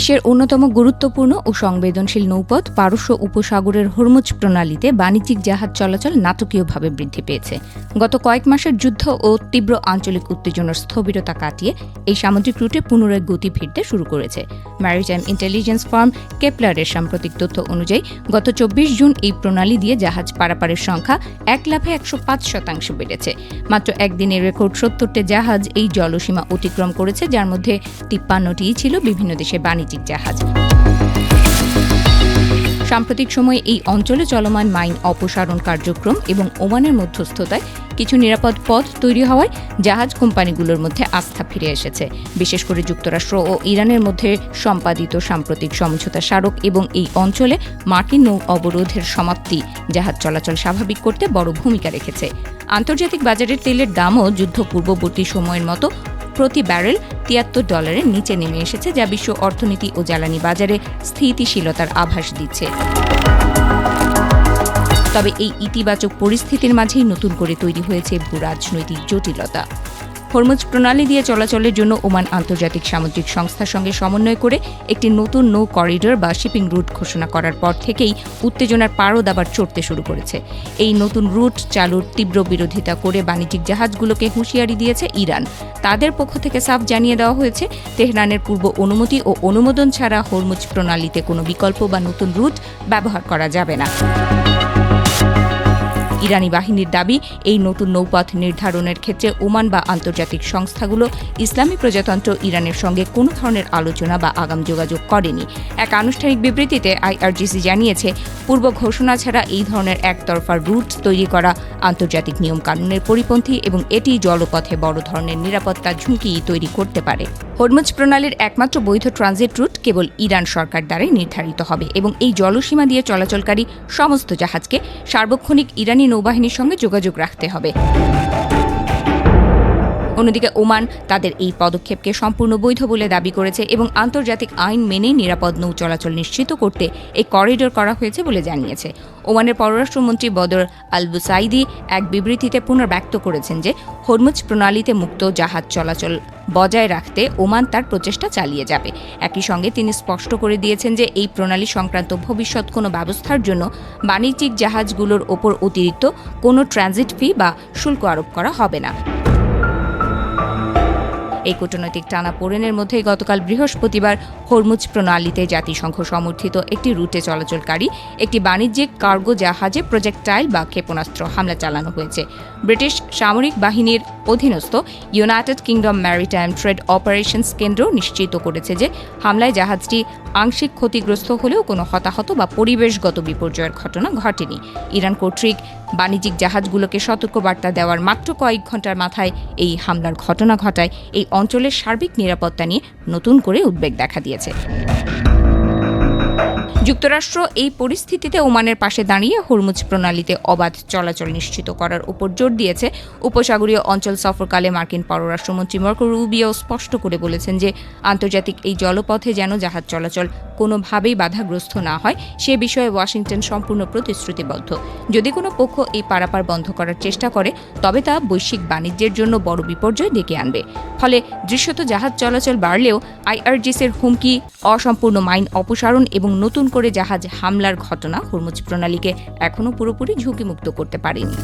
বিশ্বের অন্যতম গুরুত্বপূর্ণ ও সংবেদনশীল নৌপথ পারস্য উপসাগরের হরমুজ প্রণালীতে বাণিজ্যিক জাহাজ চলাচল নাটকীয়ভাবে বৃদ্ধি পেয়েছে। গত কয়েক মাসের যুদ্ধ ও তীব্র আঞ্চলিক উত্তেজনার স্থবিরতা কাটিয়ে এই সামুদ্রিক রুটে পুনরায় গতি ফিরতে শুরু করেছে। ম্যারিটাইম ইন্টেলিজেন্স ফার্ম কেপলারের সাম্প্রতিক তথ্য অনুযায়ী গত ২৪ জুন এই প্রণালী দিয়ে জাহাজ পারাপারের সংখ্যা ১,১০৫% বেড়েছে। মাত্র একদিনের রেকর্ড ৭০টি জাহাজ এই জলসীমা অতিক্রম করেছে, যার মধ্যে ৫৩টিই ছিল বিভিন্ন দেশের বাণিজ্যিক জাহাজ। সাম্প্রতিক সময়ে এই অঞ্চলে চলমান মাইন অপসারণ কার্যক্রম এবং ওমানের মধ্যস্থতায় কিছু নিরাপদ পথ তৈরি হওয়ায় জাহাজ কোম্পানিগুলোর মধ্যে আস্থা ফিরে এসেছে। বিশেষ করে যুক্তরাষ্ট্র ও ইরানের মধ্যে সম্পাদিত সাম্প্রতিক সমঝোতা স্মারক এবং এই অঞ্চলে মার্কিন নৌ অবরোধের সমাপ্তি জাহাজ চলাচল স্বাভাবিক করতে বড় ভূমিকা রেখেছে। আন্তর্জাতিক বাজারের তেলের দামও যুদ্ধ পূর্ববর্তী সময়ের মতো প্রতি ব্যারেল $৭৩ নিচে নেমে এসেছে, যা বিশ্ব অর্থনীতি ও জ্বালানি বাজারে স্থিতিশীলতার আভাস দিচ্ছে। তবে এই ইতিবাচক পরিস্থিতির মাঝেই নতুন করে তৈরি হয়েছে ভূরাজনৈতিক জটিলতা। হরমুজ প্রণালী দিয়ে চলাচলের জন্য ওমান আন্তর্জাতিক সামুদ্রিক সংস্থার সঙ্গে সমন্বয় করে একটি নতুন নৌ করিডর বা শিপিং রুট ঘোষণা করার পর থেকেই উত্তেজনার পারদ আবার চড়তে শুরু করেছে। এই নতুন রুট চালুর তীব্র বিরোধিতা করে বাণিজ্যিক জাহাজগুলোকে হুঁশিয়ারি দিয়েছে ইরান। তাদের পক্ষ থেকে সাফ জানিয়ে দেওয়া হয়েছে, তেহরানের পূর্ব অনুমতি ও অনুমোদন ছাড়া হরমুজ প্রণালীতে কোনো বিকল্প বা নতুন রুট ব্যবহার করা যাবে না। ইরানি বাহিনীর দাবি, এই নতুন নৌপথ নির্ধারণের ক্ষেত্রে ওমান বা আন্তর্জাতিক সংস্থাগুলো ইসলামী প্রজাতন্ত্র ইরানের সঙ্গে কোনো ধরনের আলোচনা বা আগাম যোগাযোগ করেনি। এক আনুষ্ঠানিক বিবৃতিতে আইআরজিসি জানিয়েছে, পূর্ব ঘোষণা ছাড়া এই ধরনের একতরফা রুট তৈরি করা আন্তর্জাতিক নিয়মকানুনের পরিপন্থী এবং এটি জলপথে বড় ধরনের নিরাপত্তা ঝুঁকি তৈরি করতে পারে। হরমুজ প্রণালীর একমাত্র বৈধ ট্রানজিট রুট কেবল ইরান সরকার দ্বারাই নির্ধারিত হবে এবং এই জলসীমা দিয়ে চলাচলকারী সমস্ত জাহাজকে সার্বক্ষণিক ইরানি নৌবাহিনীর সঙ্গে যোগাযোগ রাখতে হবে। অন্যদিকে ওমান তাদের এই পদক্ষেপকে সম্পূর্ণ বৈধ বলে দাবি করেছে এবং আন্তর্জাতিক আইন মেনে নিরাপদ নৌ চলাচল নিশ্চিত করতে এই করিডর করা হয়েছে বলে জানিয়েছে। ওমানের পররাষ্ট্রমন্ত্রী বদর আল বুসাইদি এক বিবৃতিতে পুনর্ব্যক্ত করেছেন যে হরমুজ প্রণালীতে মুক্ত জাহাজ চলাচল বজায় রাখতে ওমান তার প্রচেষ্টা চালিয়ে যাবে। একই সঙ্গে তিনি স্পষ্ট করে দিয়েছেন যে এই প্রণালী সংক্রান্ত ভবিষ্যৎ কোনো ব্যবস্থার জন্য বাণিজ্যিক জাহাজগুলোর ওপর অতিরিক্ত কোনো ট্রানজিট ফি বা শুল্ক আরোপ করা হবে না। এই কূটনৈতিক টানাপোড়েনের মধ্যেই গতকাল বৃহস্পতিবার হরমুজ প্রণালীতে জাতিসংঘ সমর্থিত একটি রুটে চলাচলকারী একটি বাণিজ্যিক কার্গো জাহাজে প্রজেক্টাইল বা ক্ষেপণাস্ত্র হামলা চালানো হয়েছে। ব্রিটিশ সামরিক বাহিনীর অধীনস্থ United kingdom maritime trade operations কেন্দ্র নিশ্চিত করেছে যে হামলায় জাহাজটি আংশিক ক্ষতিগ্রস্ত হলেও কোনো হতাহত বা পরিবেশগত বিপর্যয়ের ঘটনা ঘটেনি। ইরান কর্তৃক বাণিজ্যিক জাহাজগুলোকে সতর্কবার্তা দেওয়ার মাত্র কয়েক ঘণ্টার মাথায় এই হামলার ঘটনা ঘটায় এই অঞ্চলের সার্বিক নিরাপত্তা নিয়ে নতুন করে উদ্বেগ দেখা দিয়েছে। যুক্তরাষ্ট্র এই পরিস্থিতিতে ওমানের পাশে দাঁড়িয়ে হরমুজ প্রণালীতে অবাধ চলাচল নিশ্চিত করার উপর জোর দিয়েছে। উপসাগরীয় অঞ্চল সফরকালে মার্কিন পররাষ্ট্রমন্ত্রী মার্কো রুবিও স্পষ্ট করে বলেছেন যে আন্তর্জাতিক এই জলপথে যেন জাহাজ চলাচল কোনোভাবেই বাধাগ্রস্ত না হয় সে বিষয়ে ওয়াশিংটন সম্পূর্ণ প্রতিশ্রুতিবদ্ধ। যদি কোনো পক্ষ এই পারাপার বন্ধ করার চেষ্টা করে তবে তা বৈশ্বিক বাণিজ্যের জন্য বড় বিপর্যয় ডেকে আনবে। ফলে দৃশ্যত জাহাজ চলাচল বাড়লেও আইআরজিসির হুমকি, অসম্পূর্ণ মাইন অপসারণ এবং নতুন করে জাহাজ হামলার ঘটনা হরমুজ প্রণালীকে এখনও পুরোপুরি ঝুঁকিমুক্ত করতে পারেনি।